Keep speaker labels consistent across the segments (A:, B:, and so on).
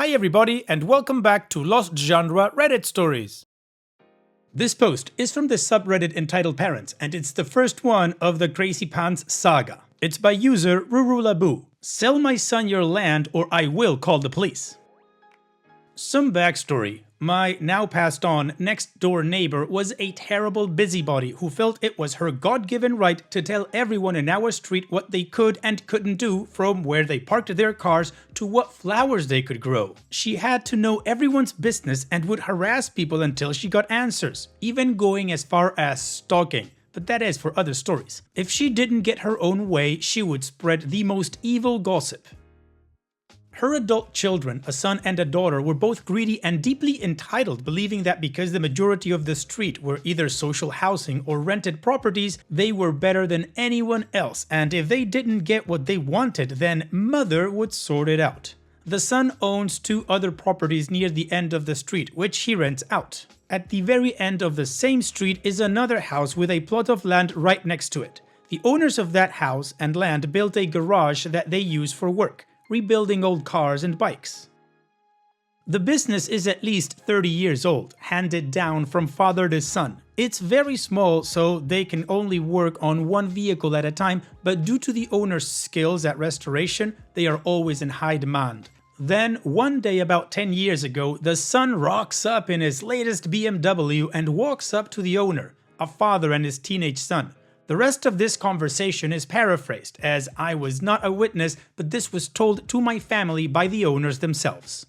A: Hi everybody and welcome back to Lost Genre Reddit Stories. This post is from the subreddit entitled Parents, and it's the first one of the Crazy Pants saga. It's by user Rurulabu. Sell my son your land or I will call the police. Some backstory. My now passed on next door neighbor was a terrible busybody who felt it was her God-given right to tell everyone in our street what they could and couldn't do, from where they parked their cars to what flowers they could grow. She had to know everyone's business and would harass people until she got answers, even going as far as stalking. But that is for other stories. If she didn't get her own way, she would spread the most evil gossip. Her adult children, a son and a daughter, were both greedy and deeply entitled, believing that because the majority of the street were either social housing or rented properties, they were better than anyone else, and if they didn't get what they wanted, then mother would sort it out. The son owns 2 other properties near the end of the street, which he rents out. At the very end of the same street is another house with a plot of land right next to it. The owners of that house and land built a garage that they use for work, rebuilding old cars and bikes. The business is at least 30 years old, handed down from father to son. It's very small, so they can only work on one vehicle at a time, but due to the owner's skills at restoration, they are always in high demand. Then, one day about 10 years ago, the son rocks up in his latest BMW and walks up to the owner, a father and his teenage son. The rest of this conversation is paraphrased, as I was not a witness, but this was told to my family by the owners themselves.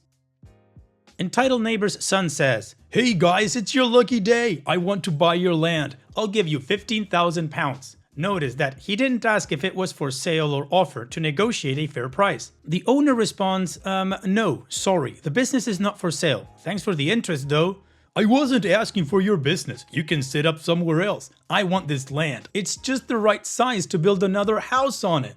A: Entitled neighbor's son says, "Hey guys, it's your lucky day. I want to buy your land. I'll give you £15,000. Notice that he didn't ask if it was for sale or offer to negotiate a fair price. The owner responds, no, sorry, the business is not for sale. Thanks for the interest though. I wasn't asking for your business. You can set up somewhere else. I want this land. It's just the right size to build another house on it."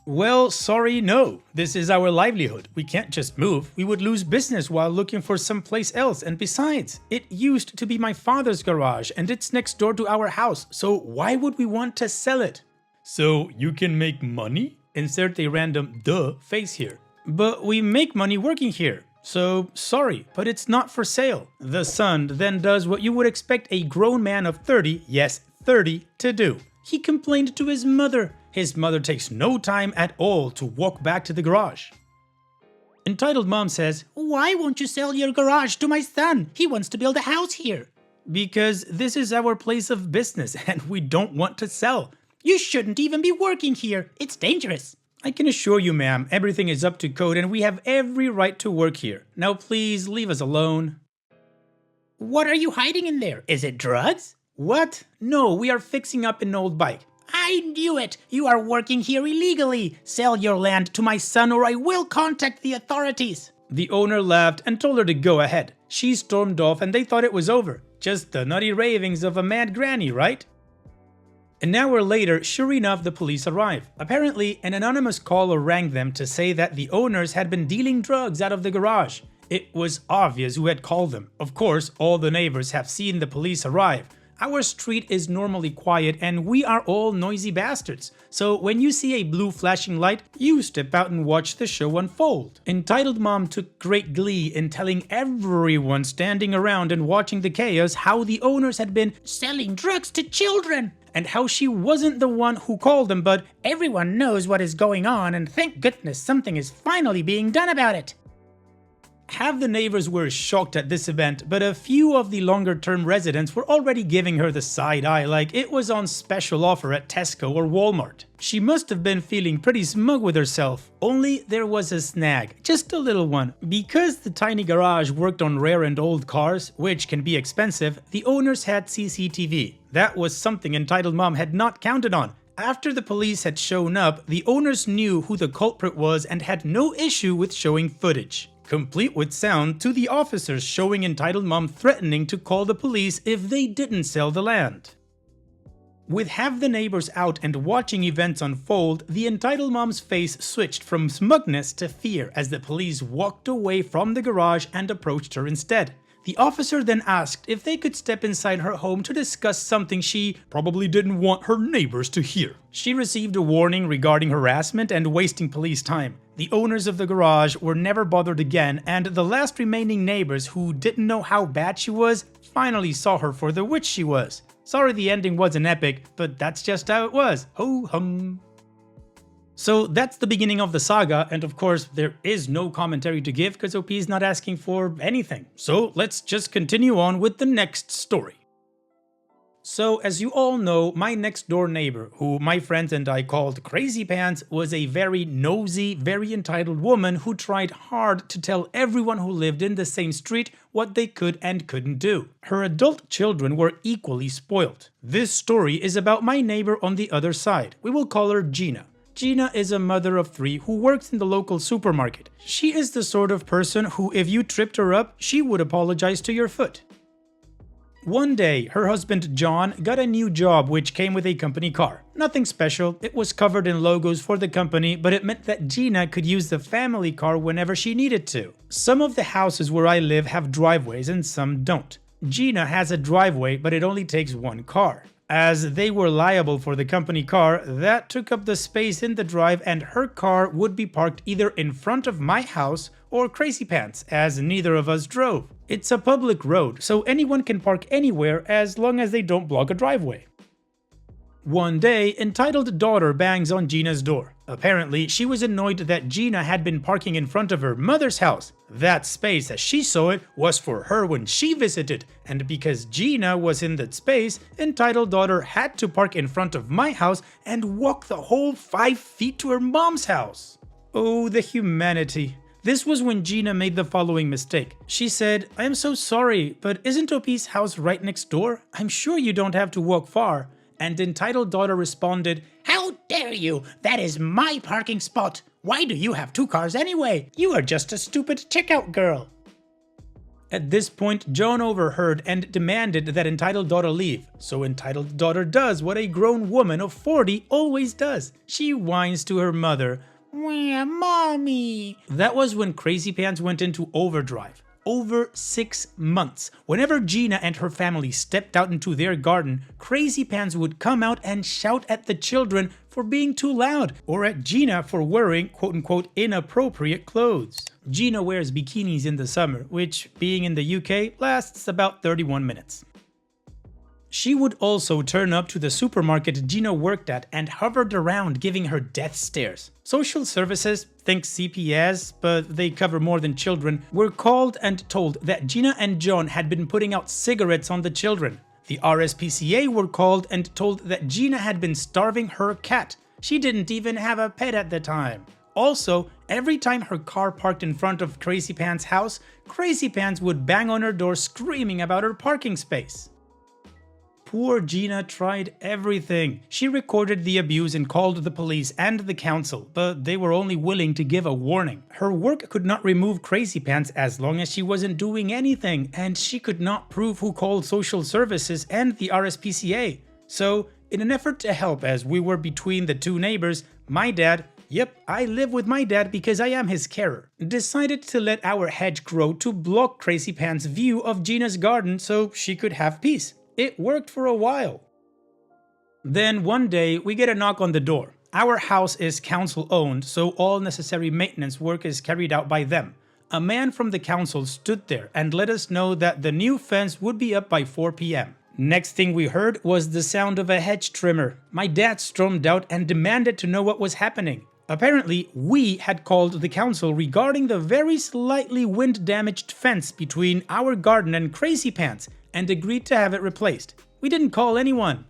A: Well, sorry, no. This is our livelihood. We can't just move. We would lose business while looking for someplace else. And besides, it used to be my father's garage and it's next door to our house. So why would we want to sell it? So you can make money? Insert a random duh face here. But we make money working here. So, sorry, but it's not for sale. The son then does what you would expect a grown man of 30, yes, 30, to do. He complained to his mother. His mother takes no time at all to walk back to the garage. Entitled mom says, "Why won't you sell your garage to my son? He wants to build a house here." "Because this is our place of business and we don't want to sell." "You shouldn't even be working here. It's dangerous." "I can assure you, ma'am, everything is up to code and we have every right to work here. Now please leave us alone." "What are you hiding in there? Is it drugs?" "What? No, we are fixing up an old bike." "I knew it! You are working here illegally! Sell your land to my son or I will contact the authorities!" The owner laughed and told her to go ahead. She stormed off and they thought it was over. Just the nutty ravings of a mad granny, right? An hour later, sure enough, the police arrive. Apparently, an anonymous caller rang them to say that the owners had been dealing drugs out of the garage. It was obvious who had called them. Of course, all the neighbors have seen the police arrive. Our street is normally quiet and we are all noisy bastards. So when you see a blue flashing light, you step out and watch the show unfold. Entitled mom took great glee in telling everyone standing around and watching the chaos how the owners had been selling drugs to children. And how she wasn't the one who called them, but everyone knows what is going on and thank goodness something is finally being done about it. Half the neighbors were shocked at this event, but a few of the longer-term residents were already giving her the side eye like it was on special offer at Tesco or Walmart. She must have been feeling pretty smug with herself, only there was a snag, just a little one. Because the tiny garage worked on rare and old cars, which can be expensive, the owners had CCTV. That was something Entitled Mom had not counted on. After the police had shown up, the owners knew who the culprit was and had no issue with showing footage, complete with sound, to the officers showing Entitled Mom threatening to call the police if they didn't sell the land. With half the neighbors out and watching events unfold, the Entitled Mom's face switched from smugness to fear as the police walked away from the garage and approached her instead. The officer then asked if they could step inside her home to discuss something she probably didn't want her neighbors to hear. She received a warning regarding harassment and wasting police time. The owners of the garage were never bothered again, and the last remaining neighbors who didn't know how bad she was finally saw her for the witch she was. Sorry the ending wasn't epic, but that's just how it was. Ho hum. So that's the beginning of the saga, and of course there is no commentary to give because OP is not asking for anything. So let's just continue on with the next story. So as you all know, my next door neighbor, who my friends and I called Crazy Pants, was a very nosy, very entitled woman who tried hard to tell everyone who lived in the same street what they could and couldn't do. Her adult children were equally spoiled. This story is about my neighbor on the other side. We will call her Gina. Gina is a mother of 3 who works in the local supermarket. She is the sort of person who, if you tripped her up, she would apologize to your foot. One day, her husband John got a new job which came with a company car. Nothing special, it was covered in logos for the company, but it meant that Gina could use the family car whenever she needed to. Some of the houses where I live have driveways and some don't. Gina has a driveway, but it only takes 1 car. As they were liable for the company car, that took up the space in the drive, and her car would be parked either in front of my house or Crazy Pants, as neither of us drove. It's a public road, so anyone can park anywhere as long as they don't block a driveway. One day, entitled daughter bangs on Gina's door. Apparently, she was annoyed that Gina had been parking in front of her mother's house. That space, as she saw it, was for her when she visited, and because Gina was in that space, entitled daughter had to park in front of my house and walk the whole 5 feet to her mom's house. Oh, the humanity. This was when Gina made the following mistake. She said, "I am so sorry, but isn't OP's house right next door? I'm sure you don't have to walk far." And entitled daughter responded, "How dare you? That is my parking spot. Why do you have 2 cars anyway? You are just a stupid checkout girl." At this point, John overheard and demanded that entitled daughter leave. So entitled daughter does what a grown woman of 40 always does. She whines to her mother, "Wah, mommy." That was when Crazy Pants went into overdrive. Over 6 months. Whenever Gina and her family stepped out into their garden, Crazy Pants would come out and shout at the children for being too loud, or at Gina for wearing quote-unquote inappropriate clothes. Gina wears bikinis in the summer, which, being in the UK, lasts about 31 minutes. She would also turn up to the supermarket Gina worked at and hovered around giving her death stares. Social services, think CPS, but they cover more than children, were called and told that Gina and John had been putting out cigarettes on the children. The RSPCA were called and told that Gina had been starving her cat. She didn't even have a pet at the time. Also, every time her car parked in front of Crazy Pants' house, Crazy Pants would bang on her door screaming about her parking space. Poor Gina tried everything. She recorded the abuse and called the police and the council, but they were only willing to give a warning. Her work could not remove Crazy Pants as long as she wasn't doing anything, and she could not prove who called social services and the RSPCA. So, in an effort to help as we were between the 2 neighbors, my dad, yep, I live with my dad because I am his carer, decided to let our hedge grow to block Crazy Pants' view of Gina's garden so she could have peace. It worked for a while. Then one day we get a knock on the door. Our house is council owned, so all necessary maintenance work is carried out by them. A man from the council stood there and let us know that the new fence would be up by 4 p.m. Next thing we heard was the sound of a hedge trimmer. My dad stormed out and demanded to know what was happening. Apparently, we had called the council regarding the very slightly wind-damaged fence between our garden and Crazy Pants, and agreed to have it replaced. We didn't call anyone.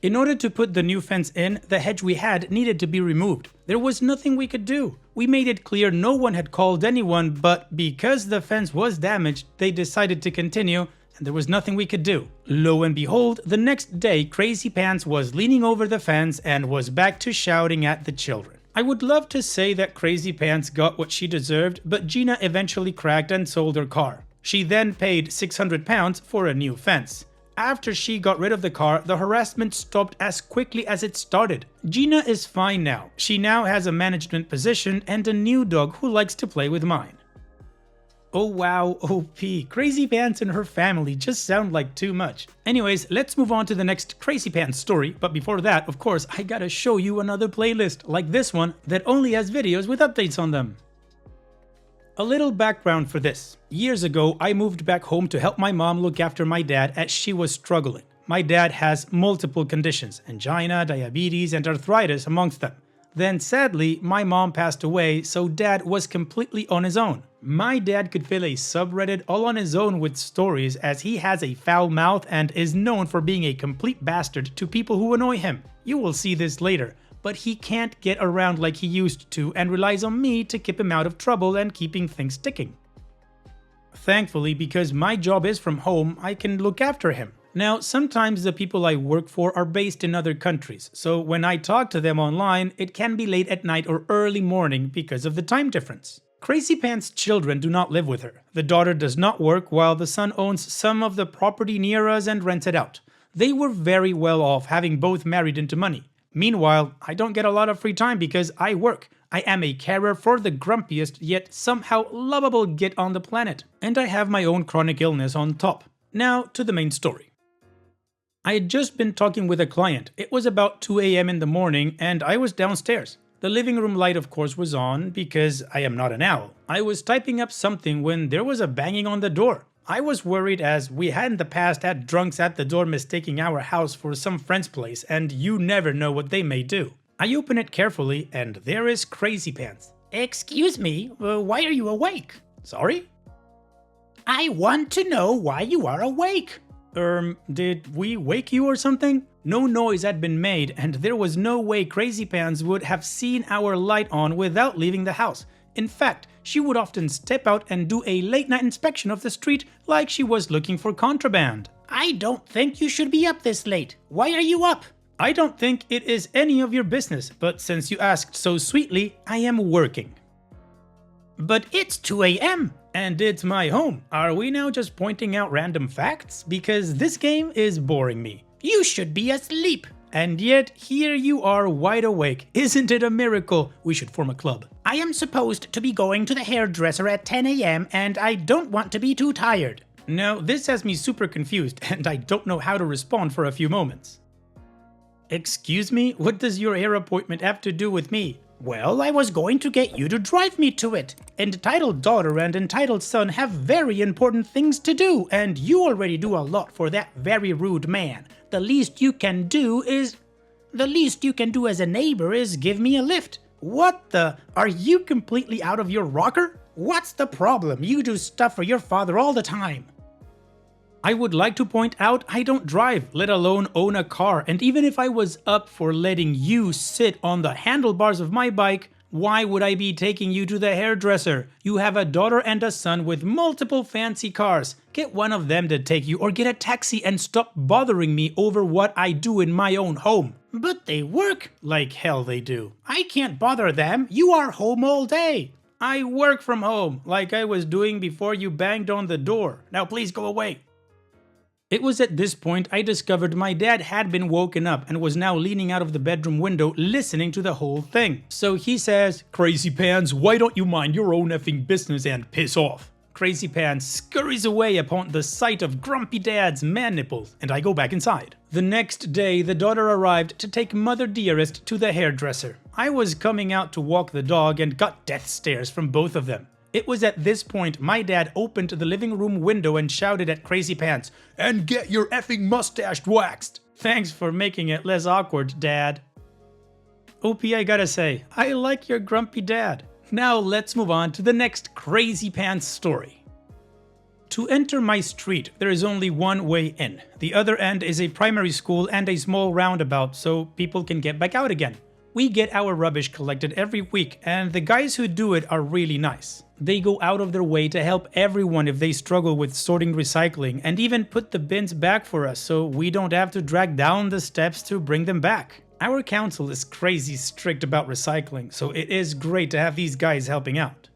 A: In order to put the new fence in, the hedge we had needed to be removed. There was nothing we could do. We made it clear no one had called anyone, but because the fence was damaged, they decided to continue, and there was nothing we could do. Lo and behold, the next day Crazy Pants was leaning over the fence and was back to shouting at the children. I would love to say that Crazy Pants got what she deserved, but Gina eventually cracked and sold her car. She then paid £600 for a new fence. After she got rid of the car, the harassment stopped as quickly as it started. Gina is fine now. She now has a management position and a new dog who likes to play with mine. Oh wow, OP. Crazy Pants and her family just sound like too much. Anyways, let's move on to the next Crazy Pants story, but before that, of course, I gotta show you another playlist, like this one, that only has videos with updates on them. A little background for this. Years ago, I moved back home to help my mom look after my dad as she was struggling. My dad has multiple conditions, angina, diabetes, and arthritis amongst them. Then sadly, my mom passed away, so dad was completely on his own. My dad could fill a subreddit all on his own with stories, as he has a foul mouth and is known for being a complete bastard to people who annoy him. You will see this later, but he can't get around like he used to and relies on me to keep him out of trouble and keeping things ticking. Thankfully, because my job is from home, I can look after him. Now, sometimes the people I work for are based in other countries, so when I talk to them online, it can be late at night or early morning because of the time difference. Crazy Pants' children do not live with her. The daughter does not work while the son owns some of the property near us and rents it out. They were very well off, having both married into money. Meanwhile, I don't get a lot of free time because I work. I am a carer for the grumpiest yet somehow lovable git on the planet, and I have my own chronic illness on top. Now to the main story. I had just been talking with a client. It was about 2 a.m. in the morning and I was downstairs. The living room light of course was on because I am not an owl. I was typing up something when there was a banging on the door. I was worried as we had in the past had drunks at the door mistaking our house for some friend's place and you never know what they may do. I open it carefully and there is Crazy Pants.
B: Excuse me, why are you awake?
A: Sorry?
B: I want to know why you are awake.
A: Did we wake you or something? No noise had been made and there was no way Crazy Pants would have seen our light on without leaving the house. In fact, she would often step out and do a late night inspection of the street like she was looking for contraband.
B: I don't think you should be up this late. Why are you up?
A: I don't think it is any of your business, but since you asked so sweetly, I am working.
B: But it's 2 a.m.
A: And it's my home. Are we now just pointing out random facts? Because this game is boring me.
B: You should be asleep.
A: And yet, here you are wide awake. Isn't it a miracle? We should form a club.
B: I am supposed to be going to the hairdresser at 10 a.m. and I don't want to be too tired.
A: Now, this has me super confused and I don't know how to respond for a few moments. Excuse me? What does your hair appointment have to do with me?
B: Well, I was going to get you to drive me to it. Entitled daughter and entitled son have very important things to do, and you already do a lot for that very rude man. The least you can do as a neighbor is give me a lift. What the? Are you completely out of your rocker? What's the problem? You do stuff for your father all the time.
A: I would like to point out I don't drive, let alone own a car, and even if I was up for letting you sit on the handlebars of my bike, why would I be taking you to the hairdresser? You have a daughter and a son with multiple fancy cars. Get one of them to take you or get a taxi and stop bothering me over what I do in my own home.
B: But they work.
A: Like hell they do.
B: I can't bother them. You are home all day.
A: I work from home, like I was doing before you banged on the door. Now please go away. It was at this point I discovered my dad had been woken up and was now leaning out of the bedroom window listening to the whole thing. So he says, "Crazy Pants, why don't you mind your own effing business and piss off?" Crazy Pants scurries away upon the sight of Grumpy Dad's man nipples, and I go back inside. The next day, the daughter arrived to take Mother Dearest to the hairdresser. I was coming out to walk the dog and got death stares from both of them. It was at this point my dad opened the living room window and shouted at Crazy Pants, "And get your effing mustache waxed!" Thanks for making it less awkward, Dad. OP, I gotta say, I like your grumpy dad. Now let's move on to the next Crazy Pants story. To enter my street, there is only one way in. The other end is a primary school and a small roundabout so people can get back out again. We get our rubbish collected every week, and the guys who do it are really nice. They go out of their way to help everyone if they struggle with sorting recycling, and even put the bins back for us so we don't have to drag down the steps to bring them back. Our council is crazy strict about recycling, so it is great to have these guys helping out.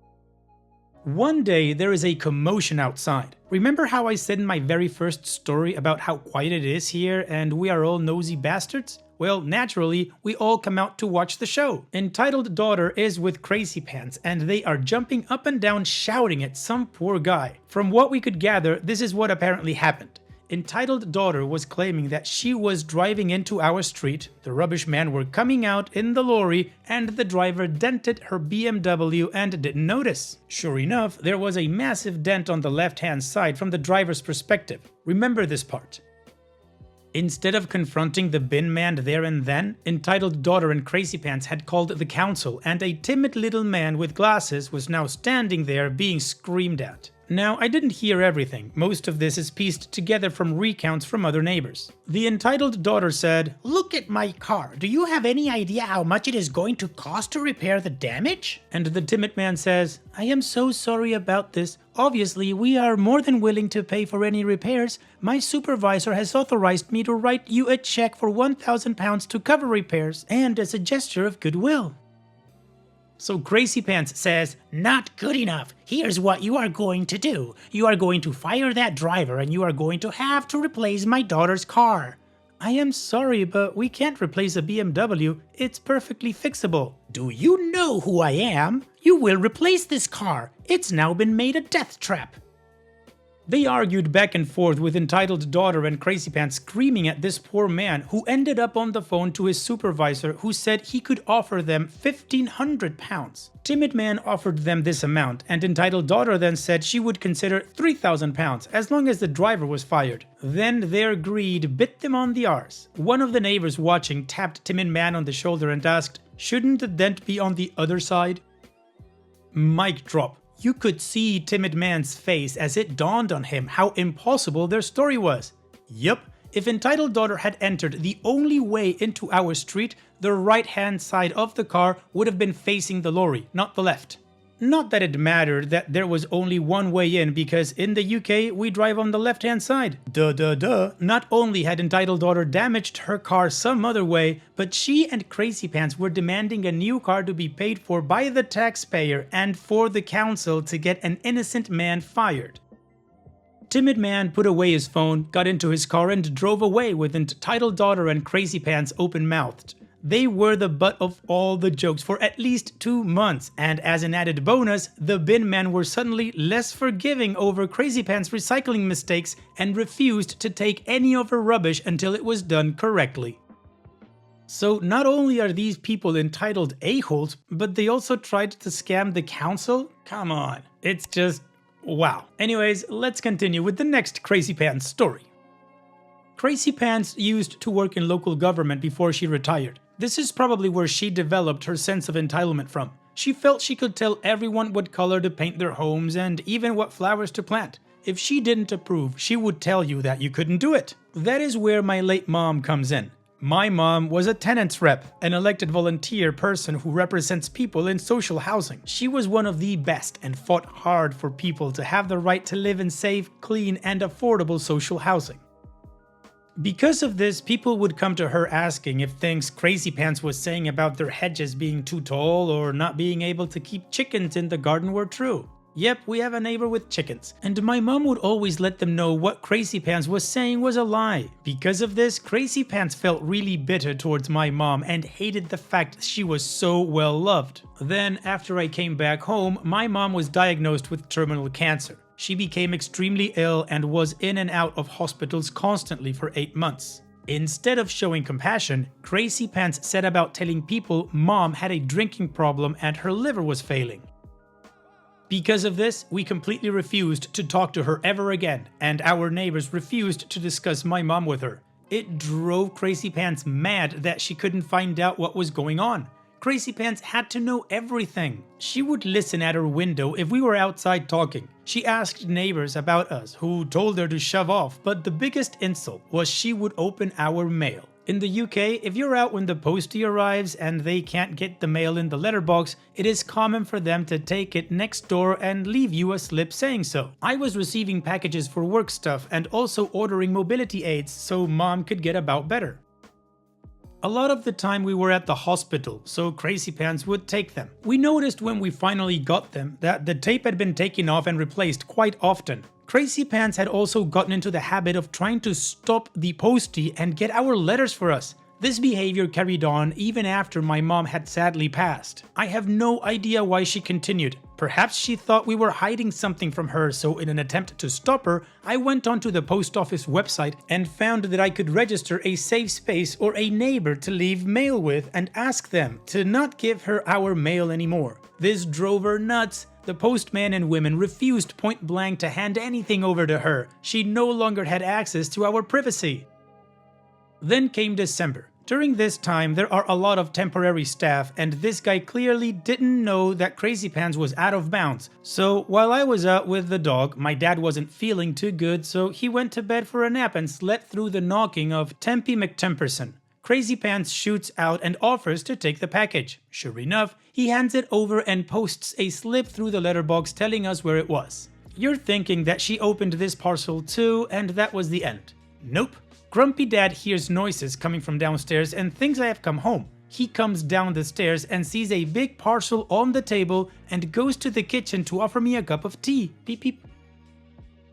A: One day there is a commotion outside. Remember how I said in my very first story about how quiet it is here and we are all nosy bastards? Well, naturally, we all come out to watch the show. Entitled Daughter is with Crazy Pants, and they are jumping up and down shouting at some poor guy. From what we could gather, this is what apparently happened. Entitled Daughter was claiming that she was driving into our street, the rubbish men were coming out in the lorry, and the driver dented her BMW and didn't notice. Sure enough, there was a massive dent on the left-hand side from the driver's perspective. Remember this part. Instead of confronting the bin man there and then, Entitled Daughter and Crazy Pants had called the council, and a timid little man with glasses was now standing there being screamed at. Now, I didn't hear everything. Most of this is pieced together from recounts from other neighbors. The Entitled Daughter said,
B: "Look at my car. Do you have any idea how much it is going to cost to repair the damage?"
A: And the timid man says, "I am so sorry about this. Obviously, we are more than willing to pay for any repairs. My supervisor has authorized me to write you a check for £1,000 to cover repairs, and as a gesture of goodwill." So Crazy Pants says,
B: "Not good enough. Here's what you are going to do. You are going to fire that driver and you are going to have to replace my daughter's car."
A: "I am sorry, but we can't replace a BMW. It's perfectly fixable."
B: "Do you know who I am? You will replace this car. It's now been made a death trap."
A: They argued back and forth with Entitled Daughter and Crazy Pants screaming at this poor man, who ended up on the phone to his supervisor, who said he could offer them £1,500. Timid Man offered them this amount, and Entitled Daughter then said she would consider £3,000 as long as the driver was fired. Then their greed bit them on the arse. One of the neighbors watching tapped Timid Man on the shoulder and asked, "Shouldn't the dent be on the other side?" Mic drop. You could see Timid Man's face as it dawned on him how impossible their story was. Yup, if Entitled Daughter had entered the only way into our street, the right-hand side of the car would have been facing the lorry, not the left. Not that it mattered that there was only one way in, because in the UK we drive on the left-hand side. Duh. Not only had Entitled Daughter damaged her car some other way, but she and Crazy Pants were demanding a new car to be paid for by the taxpayer and for the council to get an innocent man fired. Timid Man put away his phone, got into his car and drove away with Entitled Daughter and Crazy Pants open-mouthed. They were the butt of all the jokes for at least 2 months, and as an added bonus, the bin men were suddenly less forgiving over Crazy Pants' recycling mistakes and refused to take any of her rubbish until it was done correctly. So not only are these people entitled a-holes, but they also tried to scam the council? Come on, it's just wow. Anyways, let's continue with the next Crazy Pants story. Crazy Pants used to work in local government before she retired. This is probably where she developed her sense of entitlement from. She felt she could tell everyone what color to paint their homes and even what flowers to plant. If she didn't approve, she would tell you that you couldn't do it. That is where my late mom comes in. My mom was a tenants rep, an elected volunteer person who represents people in social housing. She was one of the best and fought hard for people to have the right to live in safe, clean, and affordable social housing. Because of this, people would come to her asking if things Crazy Pants was saying about their hedges being too tall or not being able to keep chickens in the garden were true. Yep, we have a neighbor with chickens. And my mom would always let them know what Crazy Pants was saying was a lie. Because of this, Crazy Pants felt really bitter towards my mom and hated the fact she was so well loved. Then, after I came back home, my mom was diagnosed with terminal cancer. She became extremely ill and was in and out of hospitals constantly for 8 months. Instead of showing compassion, Crazy Pants set about telling people Mom had a drinking problem and her liver was failing. Because of this, we completely refused to talk to her ever again, and our neighbors refused to discuss my mom with her. It drove Crazy Pants mad that she couldn't find out what was going on. Crazy Pants had to know everything. She would listen at her window if we were outside talking. She asked neighbors about us, who told her to shove off, but the biggest insult was she would open our mail. In the UK, if you're out when the postie arrives and they can't get the mail in the letterbox, it is common for them to take it next door and leave you a slip saying so. I was receiving packages for work stuff and also ordering mobility aids so Mom could get about better. A lot of the time we were at the hospital, so Crazy Pants would take them. We noticed when we finally got them that the tape had been taken off and replaced quite often. Crazy Pants had also gotten into the habit of trying to stop the postie and get our letters for us. This behavior carried on even after my mom had sadly passed. I have no idea why she continued. Perhaps she thought we were hiding something from her, so in an attempt to stop her, I went onto the post office website and found that I could register a safe space or a neighbor to leave mail with and ask them to not give her our mail anymore. This drove her nuts. The postman and women refused point blank to hand anything over to her. She no longer had access to our privacy. Then came December. During this time, there are a lot of temporary staff, and this guy clearly didn't know that Crazy Pants was out of bounds. So while I was out with the dog, my dad wasn't feeling too good, so he went to bed for a nap and slept through the knocking of Tempy McTemperson. Crazy Pants shoots out and offers to take the package. Sure enough, he hands it over and posts a slip through the letterbox telling us where it was. You're thinking that she opened this parcel too, and that was the end. Nope. Grumpy Dad hears noises coming from downstairs and thinks I have come home. He comes down the stairs and sees a big parcel on the table and goes to the kitchen to offer me a cup of tea. Beep beep.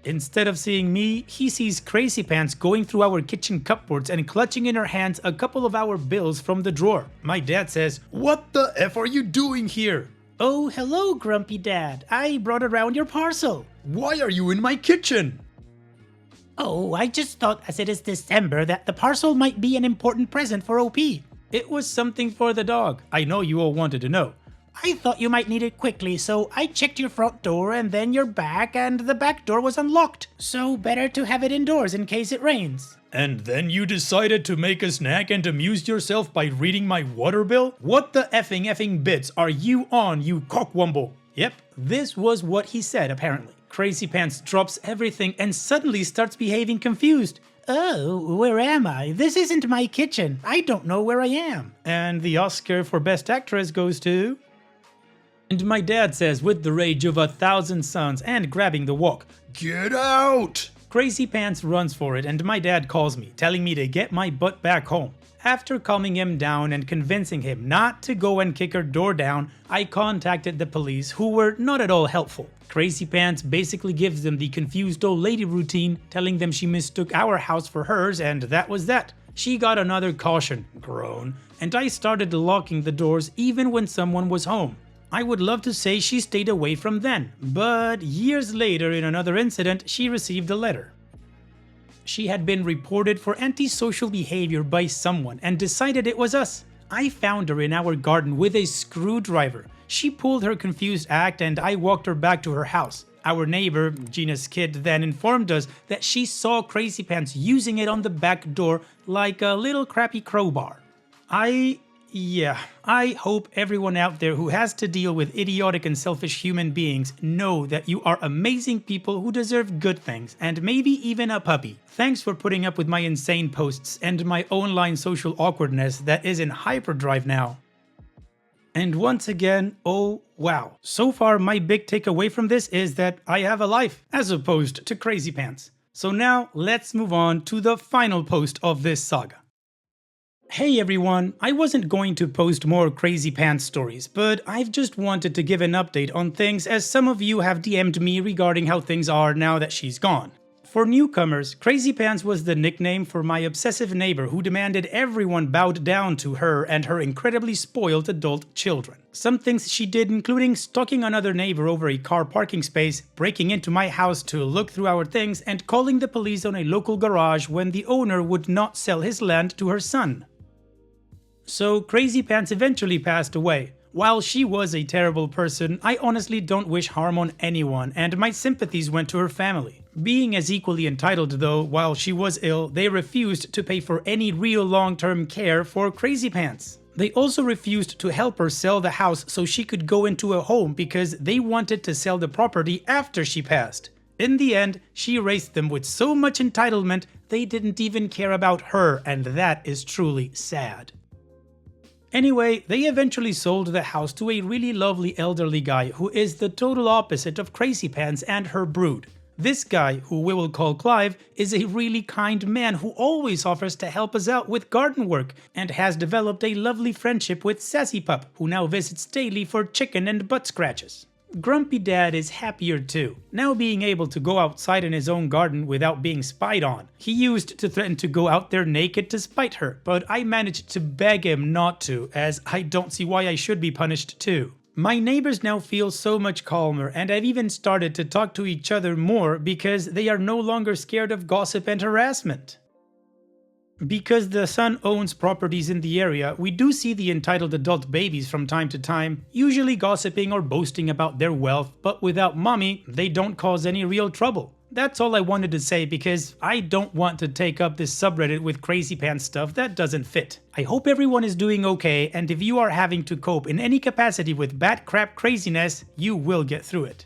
A: Instead of seeing me, he sees Crazy Pants going through our kitchen cupboards and clutching in her hands a couple of our bills from the drawer. My dad says, "What the F are you doing here?"
B: Oh, hello, Grumpy Dad. I brought around your parcel.
A: "Why are you in my kitchen?"
B: Oh, I just thought as it is December that the parcel might be an important present for OP.
A: It was something for the dog. I know you all wanted to know.
B: I thought you might need it quickly, so I checked your front door and then your back, and the back door was unlocked. So better to have it indoors in case it rains.
A: And then you decided to make a snack and amuse yourself by reading my water bill? What the effing bits are you on, you cockwomble? Yep, this was what he said apparently. Crazy Pants drops everything and suddenly starts behaving confused.
B: Oh, where am I? This isn't my kitchen. I don't know where I am.
A: And the Oscar for Best Actress goes to... And my dad says with the rage of 1,000 suns and grabbing the wok, "Get out!" Crazy Pants runs for it and my dad calls me, telling me to get my butt back home. After calming him down and convincing him not to go and kick her door down, I contacted the police, who were not at all helpful. Crazy Pants basically gives them the confused old lady routine, telling them she mistook our house for hers, and that was that. She got another caution, groan, and I started locking the doors even when someone was home. I would love to say she stayed away from then, but years later in another incident she received a letter. She had been reported for antisocial behavior by someone and decided it was us. I found her in our garden with a screwdriver. She pulled her confused act and I walked her back to her house. Our neighbor, Gina's kid, then informed us that she saw Crazy Pants using it on the back door like a little crappy crowbar. I hope everyone out there who has to deal with idiotic and selfish human beings know that you are amazing people who deserve good things, and maybe even a puppy. Thanks for putting up with my insane posts and my online social awkwardness that is in hyperdrive now. And once again, oh wow. So far my big takeaway from this is that I have a life, as opposed to Crazy Pants. So now let's move on to the final post of this saga. Hey everyone, I wasn't going to post more Crazy Pants stories, but I've just wanted to give an update on things as some of you have DM'd me regarding how things are now that she's gone. For newcomers, Crazy Pants was the nickname for my obsessive neighbor who demanded everyone bowed down to her and her incredibly spoiled adult children. Some things she did including stalking another neighbor over a car parking space, breaking into my house to look through our things, and calling the police on a local garage when the owner would not sell his land to her son. So Crazy Pants eventually passed away. While she was a terrible person, I honestly don't wish harm on anyone, and my sympathies went to her family. Being as equally entitled though, while she was ill, they refused to pay for any real long-term care for Crazy Pants. They also refused to help her sell the house so she could go into a home because they wanted to sell the property after she passed. In the end, she raised them with so much entitlement, they didn't even care about her, and that is truly sad. Anyway, they eventually sold the house to a really lovely elderly guy who is the total opposite of Crazy Pants and her brood. This guy, who we will call Clive, is a really kind man who always offers to help us out with garden work and has developed a lovely friendship with Sassy Pup, who now visits daily for chicken and butt scratches. Grumpy Dad is happier too, now being able to go outside in his own garden without being spied on. He used to threaten to go out there naked to spite her, but I managed to beg him not to, as I don't see why I should be punished too. My neighbors now feel so much calmer, and I've even started to talk to each other more because they are no longer scared of gossip and harassment. Because the son owns properties in the area, we do see the entitled adult babies from time to time, usually gossiping or boasting about their wealth, but without mommy, they don't cause any real trouble. That's all I wanted to say because I don't want to take up this subreddit with crazy pants stuff that doesn't fit. I hope everyone is doing okay, and if you are having to cope in any capacity with bat crap craziness, you will get through it.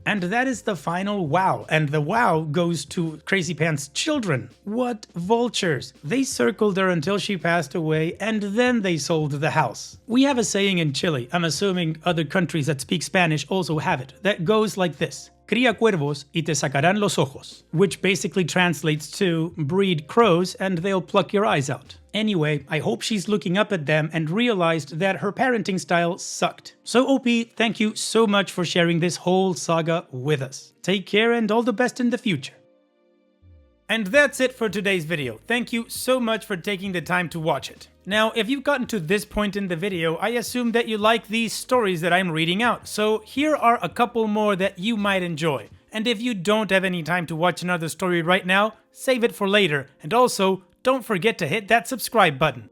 A: And that is the final wow, and the wow goes to Crazy Pants' children. What vultures! They circled her until she passed away, and then they sold the house. We have a saying in Chile, I'm assuming other countries that speak Spanish also have it, that goes like this: Cría cuervos y te sacarán los ojos, which basically translates to breed crows and they'll pluck your eyes out. Anyway, I hope she's looking up at them and realized that her parenting style sucked. So OP, thank you so much for sharing this whole saga with us. Take care and all the best in the future. And that's it for today's video. Thank you so much for taking the time to watch it. Now, if you've gotten to this point in the video, I assume that you like these stories that I'm reading out, so here are a couple more that you might enjoy. And if you don't have any time to watch another story right now, save it for later, and also, don't forget to hit that subscribe button.